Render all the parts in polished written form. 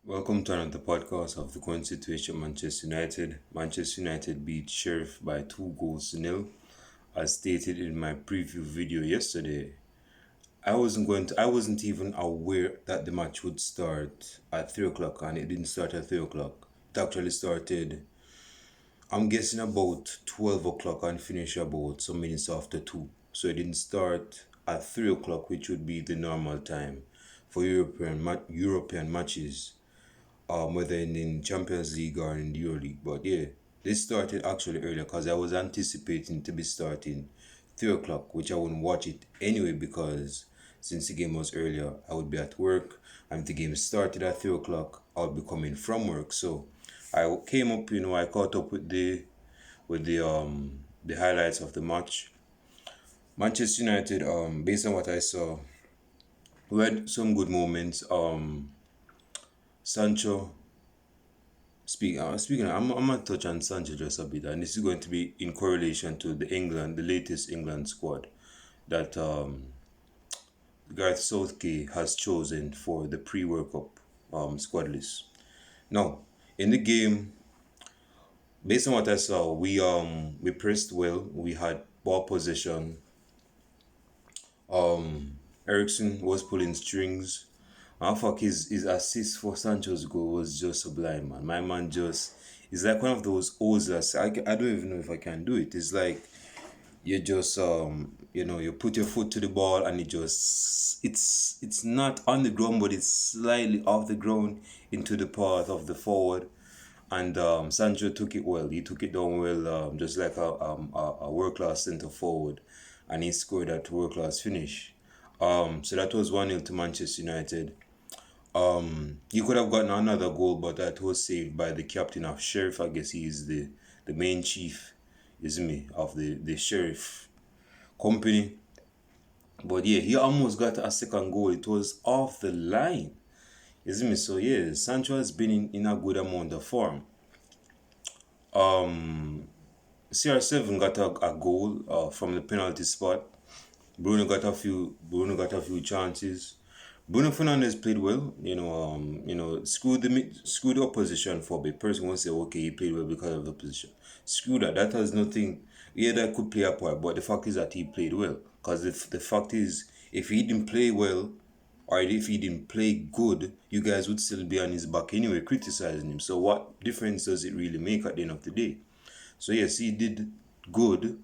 Welcome to another podcast of the current situation Manchester United. Manchester United beat Sheriff by 2 goals to nil. As stated in my preview video yesterday, I wasn't even aware that the match would start at 3 o'clock, and it didn't start at 3 o'clock. It actually started, I'm guessing, about 12 o'clock and finish about some minutes after 2. So it didn't start at 3 o'clock, which would be the normal time for European matches, whether in Champions League or in the Euro League. But yeah, this started actually earlier because I was anticipating to be starting 3 o'clock, which I wouldn't watch it anyway because since the game was earlier, I would be at work, and if the game started at 3 o'clock, I would be coming from work. So I came up, I caught up with the highlights of the match. Manchester United, based on what I saw, we had some good moments. Sancho, speaking, I'm gonna touch on Sancho just a bit, and this is going to be in correlation to the latest England squad that Gareth Southgate has chosen for the pre-World Cup squad list. Now, in the game, based on what I saw, we pressed well. We had ball possession. Ericsson was pulling strings. I fuck his assist for Sancho's goal was just sublime, man. My man just is like one of those Ozas. I don't even know if I can do it. It's like you just you put your foot to the ball and it's not on the ground, but it's slightly off the ground into the path of the forward. And Sancho took it well. He took it down well, just like a world class centre forward, and he scored that world class finish. So that was 1-0 to Manchester United. He could have gotten another goal, but that was saved by the captain of Sheriff. I guess he is the main chief, isn't he, of the Sheriff company. But yeah, he almost got a second goal. It was off the line, isn't it? So yeah, Sancho has been in a good amount of form. CR7 got a goal from the penalty spot. Bruno got a few chances. Bruno Fernandes played well. Screw the opposition for a bit. Person won't say, okay, he played well because of the opposition. Screw that. That has nothing. Yeah, that could play a part, but the fact is that he played well. Because if the fact is, if he didn't play well, or if he didn't play good, you guys would still be on his back anyway, criticizing him. So what difference does it really make at the end of the day? So yes, he did good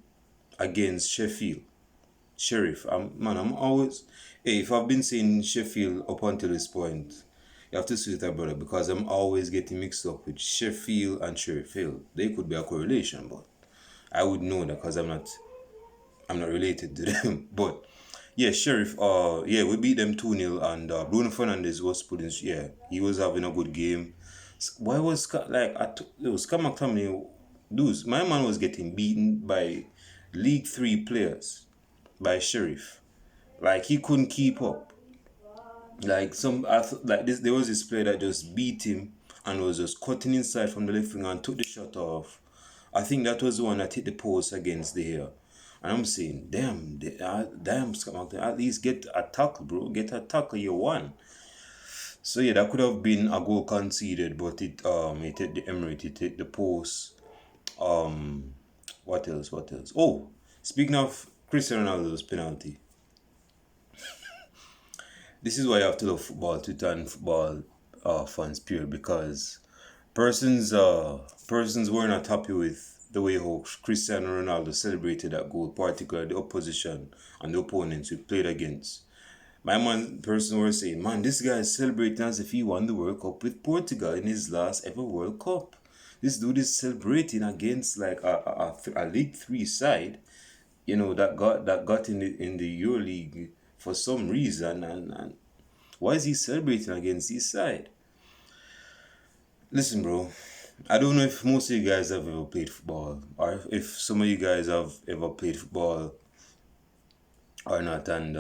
against Sheriff. I'm always. Hey, if I've been saying Sheffield up until this point, you have to see that, brother, because I'm always getting mixed up with Sheffield and Sheffield. They could be a correlation, but I would know that because I'm not related to them. But yeah, Sheriff. Yeah, we beat them 2-0, and Bruno Fernandes was putting. Yeah, he was having a good game. Why was it was Scott McTominay? Dudes, my man was getting beaten by League 3 players by Sheriff. Like he couldn't keep up. Like this, there was this player that just beat him and was just cutting inside from the left wing and took the shot off. I think that was the one that hit the post against the hair. And I'm saying, damn, Scott McTominay, at least get a tackle, bro. Get a tackle, you won. So yeah, that could have been a goal conceded, but it hit the Emirate, it hit the post. What else? What else? Oh, speaking of Cristiano Ronaldo's penalty, this is why you have to love football, Twitter and football fans, period, because persons were not happy with the way how Cristiano Ronaldo celebrated that goal, particularly the opposition and the opponents we played against. Person were saying, man, this guy is celebrating as if he won the World Cup with Portugal in his last ever World Cup. This dude is celebrating against like a League 3 side, that got in the Euro League for some reason, and why is he celebrating against his side? Listen, bro, I don't know if most of you guys have ever played football, or if some of you guys have ever played football or not, and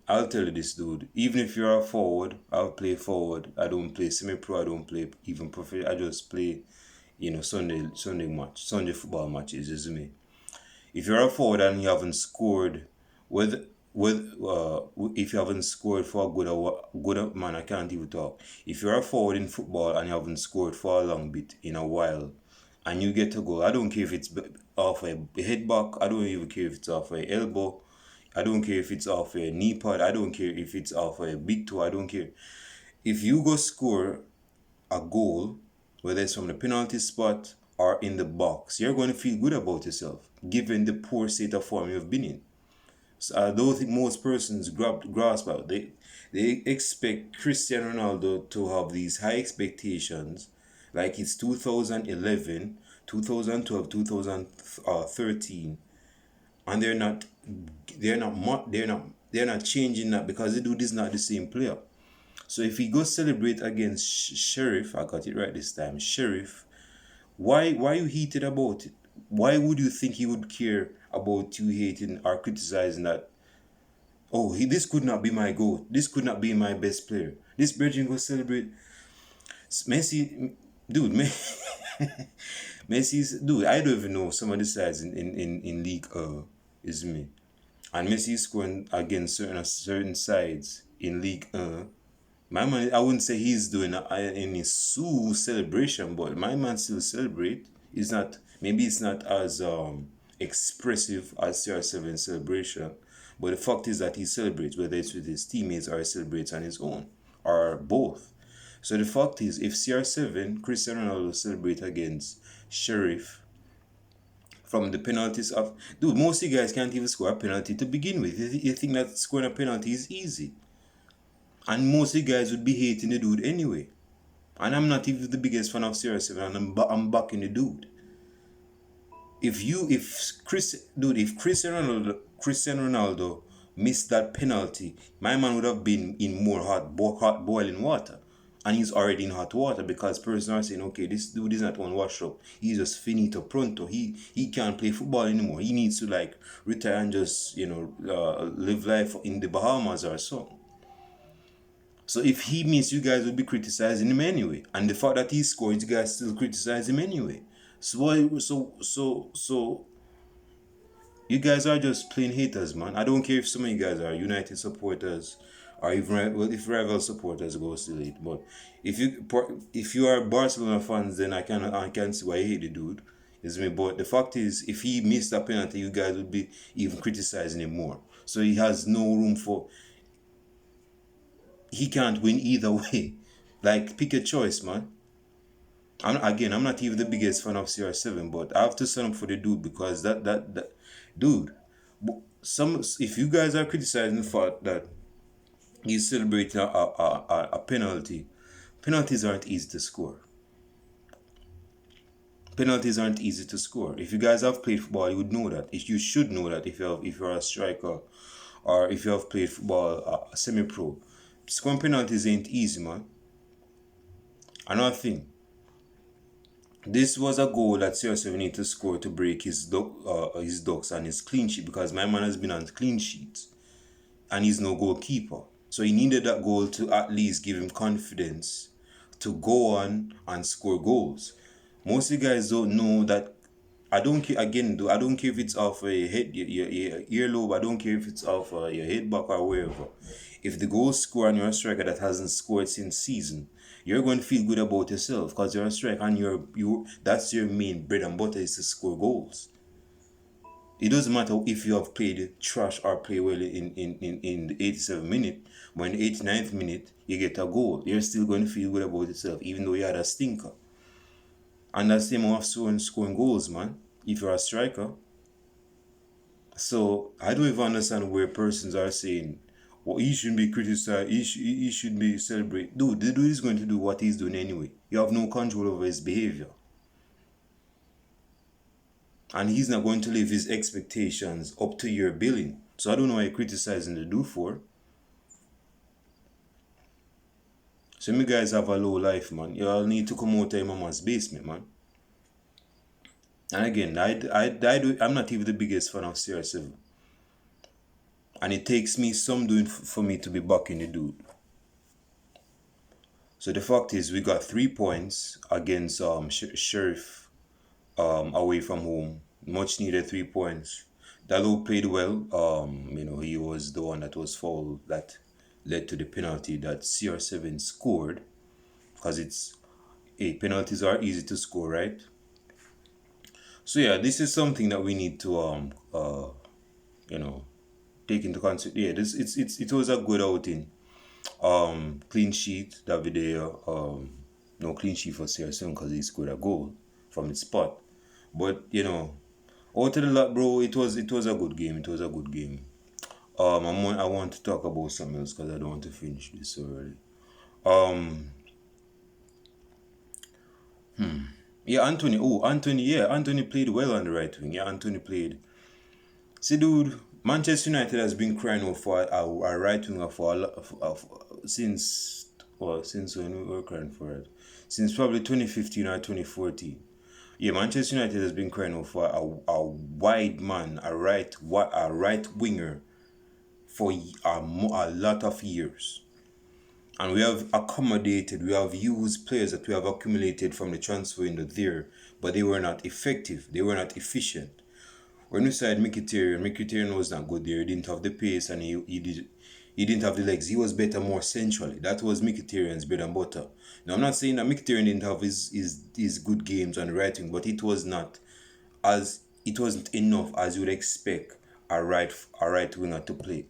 I'll tell you this, dude. Even if you're a forward, I'll play forward. I don't play semi-pro. I don't play even professional. I just play, Sunday football matches, isn't me? If you're a forward and you haven't scored, with if you haven't scored for a good man, I can't even talk. If you're a forward in football and you haven't scored for a long bit in a while, and you get a goal, I don't care if it's off a head back. I don't even care if it's off a elbow. I don't care if it's off a knee pad. I don't care if it's off a big toe. I don't care. If you go score a goal, whether it's from the penalty spot or in the box, you're going to feel good about yourself, given the poor state of form you've been in. So I don't think most persons grasp out. They expect Cristiano Ronaldo to have these high expectations, like it's 2011, 2012, 2013, and they're not changing that because the dude is not the same player. So if he goes celebrate against Sheriff, I got it right this time, Sheriff, why are you heated about it? Why would you think he would care about you hating or criticizing that? Oh, this could not be my goal. This could not be my best player. This Virgin go celebrate. Messi, dude, Messi's dude. I don't even know some of the sides in League is me, and Messi is scoring against certain sides in League My man, I wouldn't say he's doing any Sue celebration, but my man still celebrate. It's not, maybe it's not as expressive as CR7 celebration, but the fact is that he celebrates, whether it's with his teammates or he celebrates on his own, or both. So the fact is, if CR7, Cristiano Ronaldo celebrate against Sheriff from the penalties of, dude, most of you guys can't even score a penalty to begin with. You think that scoring a penalty is easy? And most of you guys would be hating the dude anyway. And I'm not even the biggest fan of CR7, and I'm backing the dude. If Cristiano Ronaldo missed that penalty, my man would have been in more hot boiling water. And he's already in hot water because persons are saying, okay, this dude is not one wash up. He's just finito pronto. He can't play football anymore. He needs to like retire and just, live life in the Bahamas or so. So if he missed, you guys would be criticizing him anyway. And the fact that he scored, you guys still criticize him anyway. So you guys are just plain haters, man. I don't care if some of you guys are United supporters or even if rival supporters go still hate. But if you are Barcelona fans, then I can see why you hate the dude. Is me. But the fact is, if he missed that penalty, you guys would be even criticizing him more. So he has no room for. He can't win either way. Like, pick a choice, man. I'm not even the biggest fan of CR7, but I have to stand up for the dude because that dude. If you guys are criticizing the fact that he's celebrating a penalty, penalties aren't easy to score. Penalties aren't easy to score. If you guys have played football, you would know that. You should know that if you're a striker, or if you have played football semi-pro. Scoring penalties ain't easy, man. Another thing. This was a goal that CR7 needed to score to break his ducks and his clean sheet, because my man has been on clean sheets and he's no goalkeeper. So he needed that goal to at least give him confidence to go on and score goals. Most of you guys don't know that. I don't care again. I don't care if it's off your head, your earlobe. I don't care if it's off your head back or wherever. If the goal scorer and you're a striker that hasn't scored since season, you're going to feel good about yourself because you're a striker and that's your main bread and butter, is to score goals. It doesn't matter if you have played trash or play well in the 87th minute, but in the 89th minute you get a goal. You're still going to feel good about yourself even though you had a stinker. And that's the same of scoring goals, man, if you're a striker. So I don't even understand where persons are saying, well, he shouldn't be criticized, he should be celebrated. Dude, the dude is going to do what he's doing anyway. You have no control over his behavior. And he's not going to live his expectations up to your billing. So I don't know why you're criticizing the dude for. So you guys have a low life, man. You all need to come out of your mama's basement, man. And again, I'm not even the biggest fan of CR7. And it takes me some doing for me to be backing the dude. So the fact is, we got 3 points against Sheriff away from home. Much needed 3 points. Dalot played well. He was the one that was fouled that led to the penalty that CR7 scored because penalties are easy to score, right? So yeah, this is something that we need to you know take into consideration. Yeah, it was a good outing. Clean sheet Davide. No clean sheet for CR7 because he scored a goal from the spot. But out of the lot, bro, it was a good game. It was a good game. I want to talk about something else because I don't want to finish this so early. Um, yeah, Anthony. Oh, Anthony. Yeah, Anthony played well on the right wing. Yeah, Anthony played. See, dude, Manchester United has been crying out for a right winger for since since when we were crying for it, since probably 2015 or 2014. Yeah, Manchester United has been crying out for a wide man, a right winger for a lot of years. And we have we have used players that we have accumulated from the transfer window there, but they were not effective, they were not efficient. When we started Mkhitaryan was not good there. He didn't have the pace and he didn't have the legs. He was better more centrally. That was Mkhitaryan's bread and butter. Now I'm not saying that Mkhitaryan didn't have his good games on the right wing, but it wasn't enough as you would expect a right winger to play.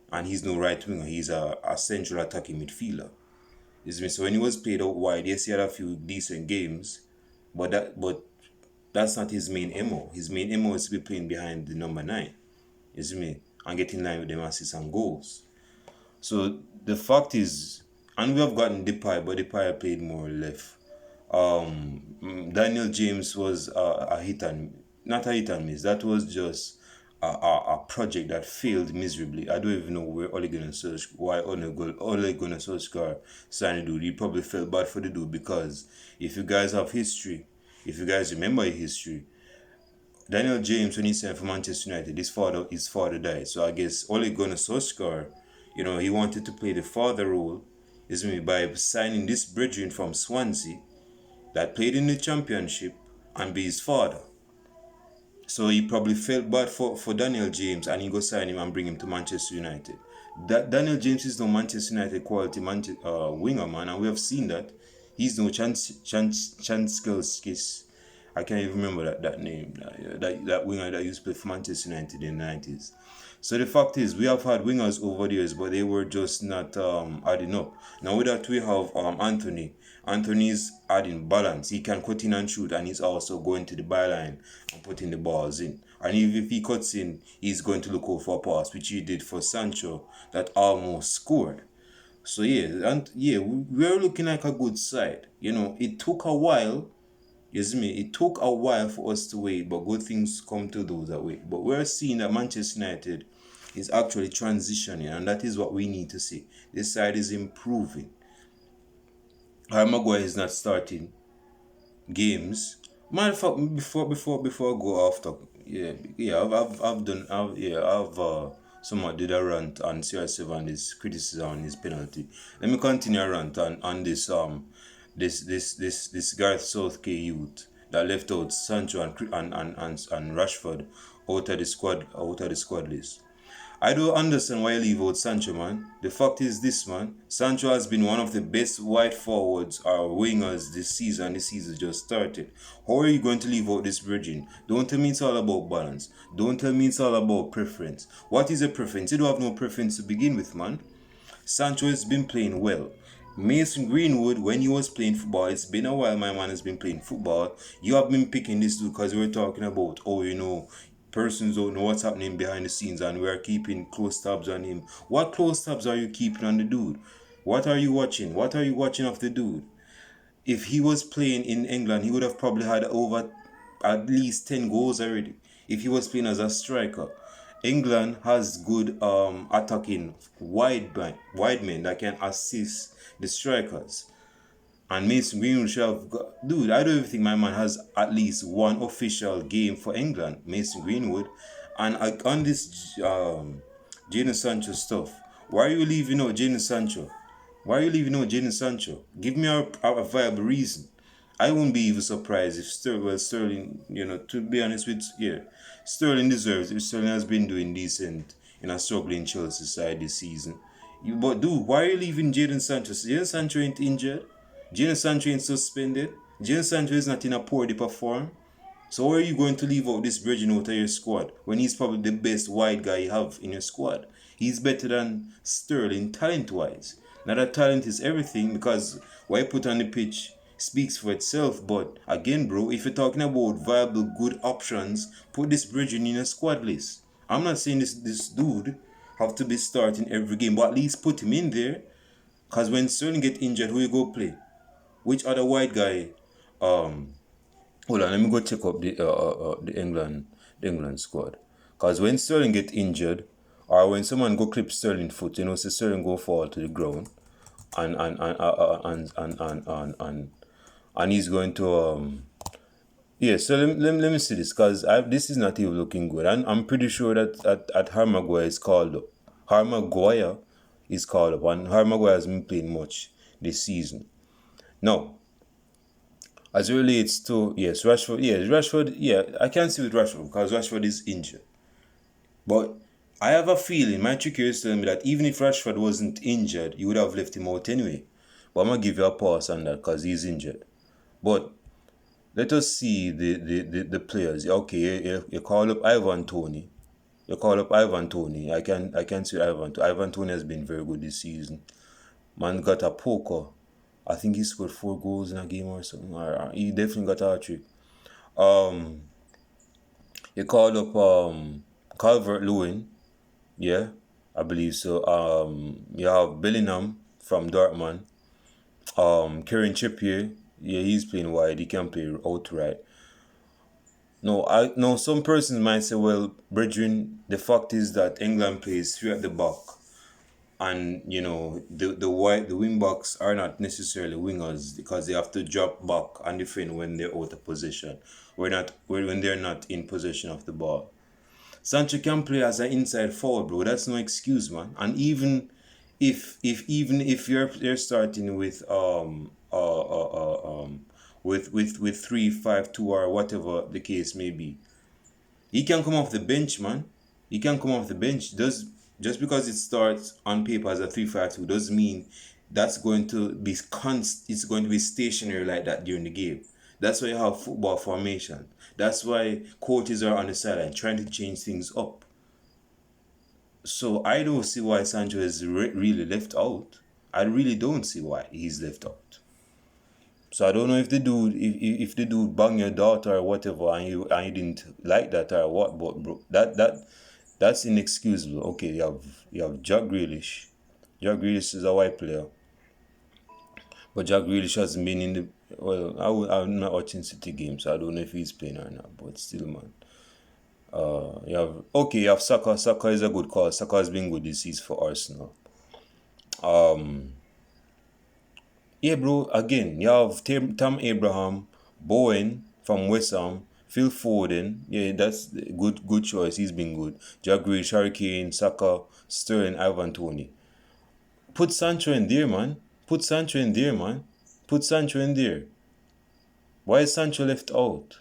And he's no right winger, he's a central attacking midfielder. So when he was played out wide, yes, he had a few decent games, but that's not his main MO. His main MO is to be playing behind the number 9. You see me? And getting in line with them assists and goals. So the fact is, and we have gotten Depay, but Depay played more left. Daniel James was a hit and not a hit and miss. That was just a project that failed miserably. I don't even know where Ole Gunnar Solskjaer signed the dude. He probably felt bad for the dude because if you guys have history, if you guys remember history, Daniel James, when he signed for Manchester United, his father died. So I guess Ole Gunnar Solskjaer, he wanted to play the father role, by signing this brethren from Swansea that played in the championship and be his father. So he probably felt bad for Daniel James and he go sign him and bring him to Manchester United. That Daniel James is no Manchester United quality winger, man, and we have seen that. He's no chance skills. I can't even remember that name. That winger that used to play for Manchester United in the 90s. So the fact is, we have had wingers over the years, but they were just not adding up. Now with that, we have Anthony. Anthony's adding balance. He can cut in and shoot, and he's also going to the byline and putting the balls in. And if he cuts in, he's going to look out for a pass, which he did for Sancho that almost scored. So we're looking like a good side. It took a while. You see me? It took a while for us to wait, but good things come to those that wait. But we're seeing that Manchester United is actually transitioning, and that is what we need to see. This side is improving. Harry Maguire is not starting games. Matter of fact, before I go after, I've somewhat did a rant on CR7 and his criticism on his penalty. Let me continue a rant on this Gareth Southgate youth that left out Sancho and Rashford out of the squad list. I don't understand why you leave out Sancho, man. The fact is this, man. Sancho has been one of the best wide forwards or wingers this season. This season just started. How are you going to leave out this virgin? Don't tell me it's all about balance. Don't tell me it's all about preference. What is a preference? You don't have no preference to begin with, man. Sancho has been playing well. Mason Greenwood, when he was playing football, it's been a while my man has been playing football. You have been picking this dude because we were talking about, persons don't know what's happening behind the scenes and we're keeping close tabs on him. What close tabs are you keeping on the dude? What are you watching? What are you watching of the dude? If he was playing in England, he would have probably had over at least 10 goals already. If he was playing as a striker. England has good attacking wide men that can assist the strikers. And Mason Greenwood should have got... Dude, I don't even think my man has at least one official game for England, Mason Greenwood. And on this Jadon Sancho stuff, why are you leaving out Jadon Sancho? Why are you leaving out Jadon Sancho? Give me a viable reason. I wouldn't be even surprised if Sterling, to be honest with Sterling deserves it. Sterling has been doing decent in a struggling Chelsea side this season. But dude, why are you leaving Jadon Sancho? Jadon Sancho ain't injured. Jadon Sancho ain't suspended. Jadon Sancho is not in a poor dip of form. So why are you going to leave out this Bridging out of your squad when he's probably the best wide guy you have in your squad? He's better than Sterling talent-wise. Now that talent is everything because what you put on the pitch speaks for itself. But again, bro, if you're talking about viable, good options, put this Bridging in your squad list. I'm not saying this dude have to be starting every game, but at least put him in there. Because when Sterling get injured, who you go play? Which other white guy hold on, let me go check up the England squad. Cause when Sterling get injured, or when someone go clip Sterling foot, say Sterling go fall to the ground, and he's going to yeah. So let me see this, cause this is not even looking good, and I'm pretty sure that at Harry Maguire is called up. Harry Maguire is called up, and Harry Maguire hasn't been playing much this season. Now, as it relates to, yes, Rashford, I can see with Rashford because Rashford is injured. But I have a feeling, my trick is telling me that even if Rashford wasn't injured, you would have left him out anyway. But I'm going to give you a pause on that because he's injured. But let us see the players. Okay, you call up Ivan Toney. I can see Ivan Toney has been very good this season. Man got a poker. I think he scored 4 goals in a game or something. He definitely got a trick. You called up Calvert-Lewin. Yeah, I believe so. You have Bellingham from Dortmund. Kieran Trippier. Yeah, he's playing wide. He can play outright. No, some persons might say, well, brethren, the fact is that England plays 3 at the back. And the wing backs are not necessarily wingers because they have to drop back and defend when they're out of position. When they're not in possession of the ball. Sancho can play as an inside forward, bro. That's no excuse, man. And even if you're starting with with 3-5-2 or whatever the case may be, he can come off the bench, man. He can come off the bench. Just because it starts on paper as a 3-5-2 doesn't mean that's going to be it's going to be stationary like that during the game. That's why you have football formation. That's why coaches are on the sideline trying to change things up. So I don't see why Sancho is really left out. I really don't see why he's left out. So I don't know if the dude bang your daughter or whatever and you didn't like that or what, but bro, that's inexcusable. Okay, you have Jack Grealish. Jack Grealish is a white player, but Jack Grealish hasn't been in the I'm not watching City games, so I don't know if he's playing or not. But still, man. You have Saka. Saka is a good call. Saka has been good this season for Arsenal. Yeah, bro. Again, you have Tam Abraham, Bowen from West Ham, Phil Foden. Yeah, that's good choice. He's been good. Jack Grealish, Harry Kane, Saka, Sterling, Ivan Toney. Put Sancho in there, man. Put Sancho in there. Why is Sancho left out?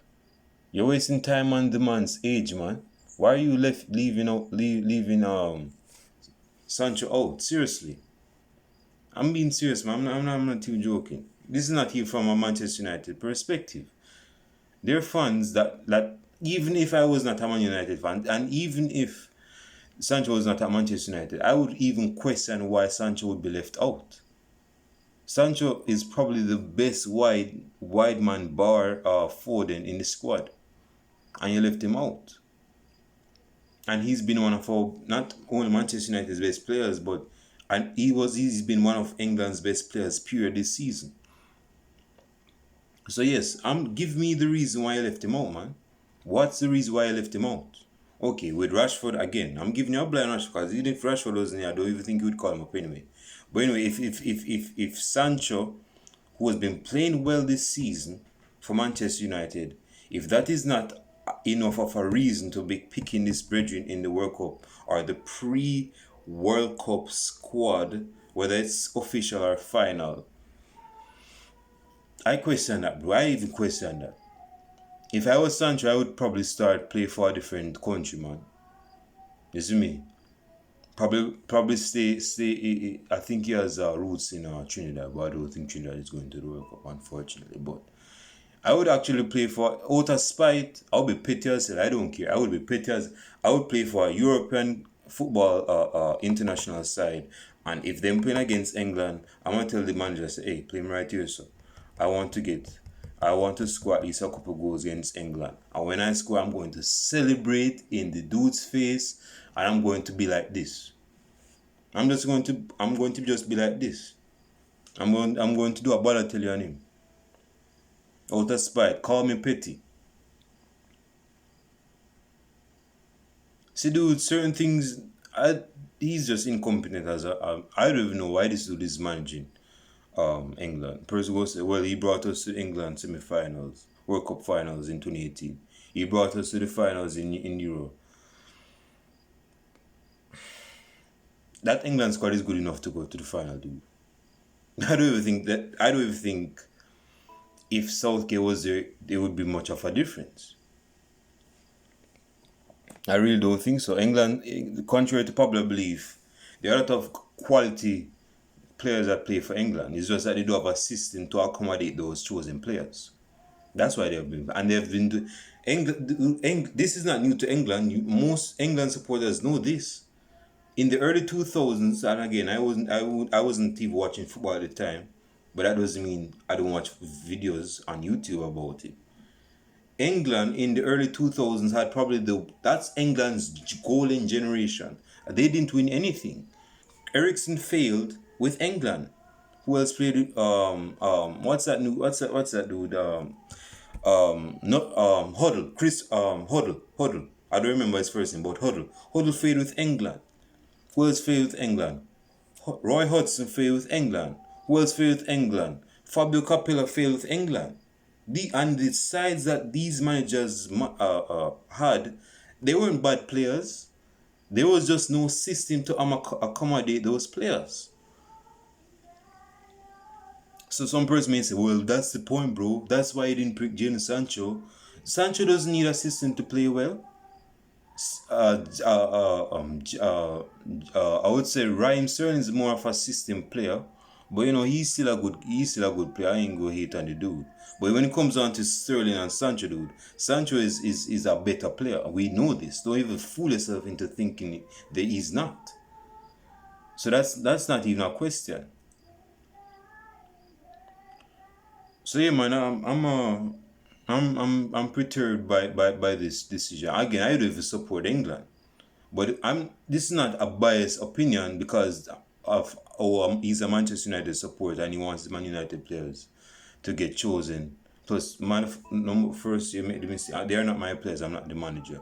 You're wasting time on the man's age, man. Why are you leaving Sancho out? Seriously. I'm being serious, man. I'm not even joking. This is not here from a Manchester United perspective. There are fans that even if I was not a Man United fan, and even if Sancho was not at Manchester United, I would even question why Sancho would be left out. Sancho is probably the best wide man bar Foden in the squad, and you left him out. And he's been one of our, not only Manchester United's best players, but he's been one of England's best players period this season. So yes, give me the reason why you left him out, man. What's the reason why you left him out? Okay, with Rashford again, I'm giving you a blind Rashford because even if Rashford wasn't here, I don't even think you would call him up anyway. But anyway, if Sancho, who has been playing well this season for Manchester United, if that is not enough of a reason to be picking this brethren in the World Cup or the pre-World Cup squad, whether it's official or final, I question that, bro. I even question that. If I was Sancho, I would probably start play for a different country, man. You see me? Probably stay. I think he has roots in Trinidad, but I don't think Trinidad is going to the World Cup, unfortunately. But I would actually play for, out of spite, I would be petty as hell. I don't care. I would be petty as I would play for a European football international side. And if they're playing against England, I'm going to tell the manager, say, hey, play me right here, so I want to get, I want to score at least a couple goals against England. And when I score, I'm going to celebrate in the dude's face, and I'm going to be like this. I'm going to just be like this. I'm going to do a Balotelli on him. Out of spite, call me petty. See, dude, certain things, he's just incompetent as I don't even know why this dude is managing England. Person will say, well, he brought us to England semi-finals, World Cup finals in 2018. He brought us to the finals in Euro. That England squad is good enough to go to the final, dude. I don't even think if Southgate was there, there would be much of a difference. I really don't think so. England, contrary to popular belief, there are a lot of quality players that play for England. It's just that they do have a system to accommodate those chosen players. That's why they've been, and they've been doing. This is not new to England. Most England supporters know this. In the early 2000s, and again, I wasn't even watching football at the time, but that doesn't mean I don't watch videos on YouTube about it. England in the early 2000s had probably that's England's golden generation. They didn't win anything. Ericsson failed with England. Who else played? What's that dude? Huddle. Huddle. I don't remember his first name, but Huddle. Huddle failed with England. Who else failed with England? Roy Hodgson failed with England. Who else failed with England? Fabio Capello failed with England. The sides that these managers had, they weren't bad players. There was just no system to accommodate those players. So some person may say, well, that's the point, bro. That's why he didn't pick Jadon Sancho. Sancho doesn't need a system to play well. I would say Raheem Sterling is more of a system player, but you know he's still a good player. I ain't go hate on the dude. But when it comes down to Sterling and Sancho, dude, Sancho is a better player. We know this. Don't even fool yourself into thinking that he's not. So that's not even a question. So yeah, man, I'm perturbed by this decision. Again, I don't even support England, but this is not a biased opinion because of he's a Manchester United supporter and he wants the Man United players to get chosen. Plus, first you make the mistake. They are not my players. I'm not the manager.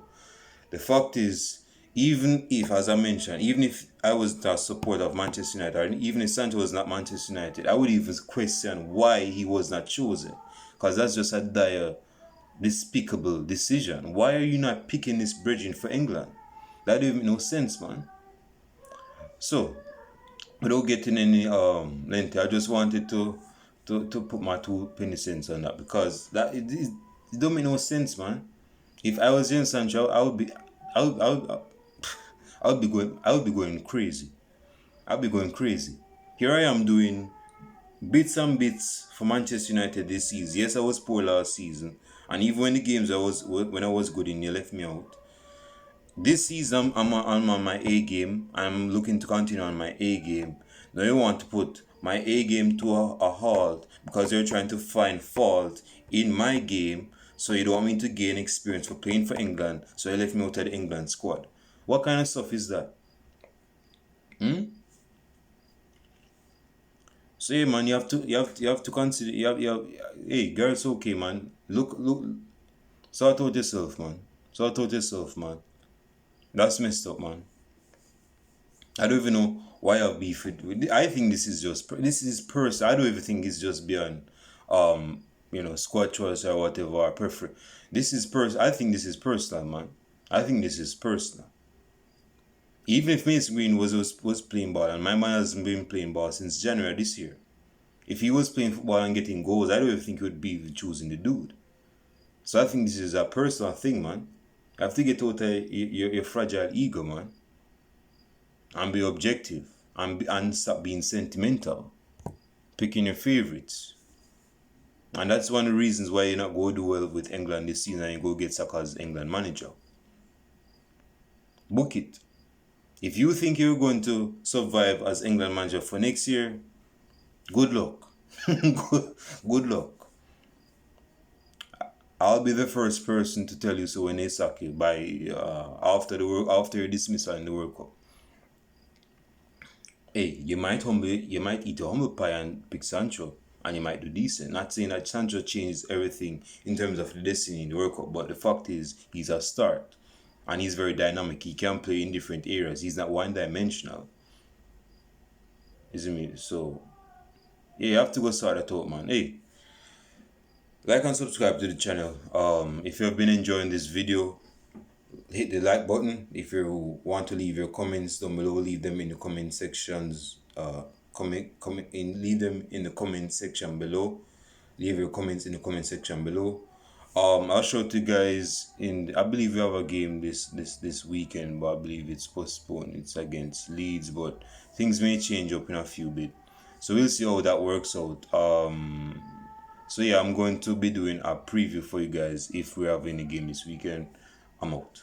The fact is, even if, as I mentioned, even if I was a supporter of Manchester United, or even if Sancho was not Manchester United, I would even question why he was not chosen. Because that's just a dire, despicable decision. Why are you not picking this bridging for England? That don't make no sense, man. So, without getting any lengthy, I just wanted to put my 2 cents on that because it don't make no sense, man. If I was Jadon Sancho, I would be going crazy. I'd be going crazy. Here I am doing bits and bits for Manchester United this season. Yes, I was poor last season, and even when the games when I was good in, you left me out. This season I'm on my A game. I'm looking to continue on my A game. Now you want to put my A game to a halt because you're trying to find fault in my game. So you don't want me to gain experience for playing for England. So you left me out of the England squad. What kind of stuff is that? So yeah, man, you have to consider. Hey, girls, okay, man. Look, sort out yourself, man. Sort out yourself, man. That's messed up, man. I don't even know why I'll beef with. I think this is personal. I don't even think it's just beyond, squad choice or whatever. Or prefer. This is I think this is personal, man. I think this is personal. Even if Mason Green was playing ball, and my man hasn't been playing ball since January this year. If he was playing football and getting goals, I don't even think he would be choosing the dude. So I think this is a personal thing, man. You have to get out of your fragile ego, man, and be objective and stop being sentimental, picking your favorites. And that's one of the reasons why you're not going to do well with England this season and you go get Saka as England manager. Book it. If you think you're going to survive as England manager for next year, good luck. Good luck. I'll be the first person to tell you so when they sack you by after your dismissal in the World Cup. Hey, you might eat a humble pie and pick Sancho, and you might do decent. Not saying that Sancho changed everything in terms of the destiny in the World Cup, but the fact is he's a start, and he's very dynamic. He can play in different areas. He's not one-dimensional. Isn't it? So, yeah, you have to go sort that out, man. Hey, like and subscribe to the channel. If you have been enjoying this video, hit the like button. If you want to leave your comments down below, leave them in the comment sections. Leave them in the comment section below. Leave your comments in the comment section below. I'll show it to you guys I believe we have a game this weekend, but I believe it's postponed. It's against Leeds, but things may change up in a few bit. So we'll see how that works out. So yeah, I'm going to be doing a preview for you guys if we have any game this weekend. I'm out.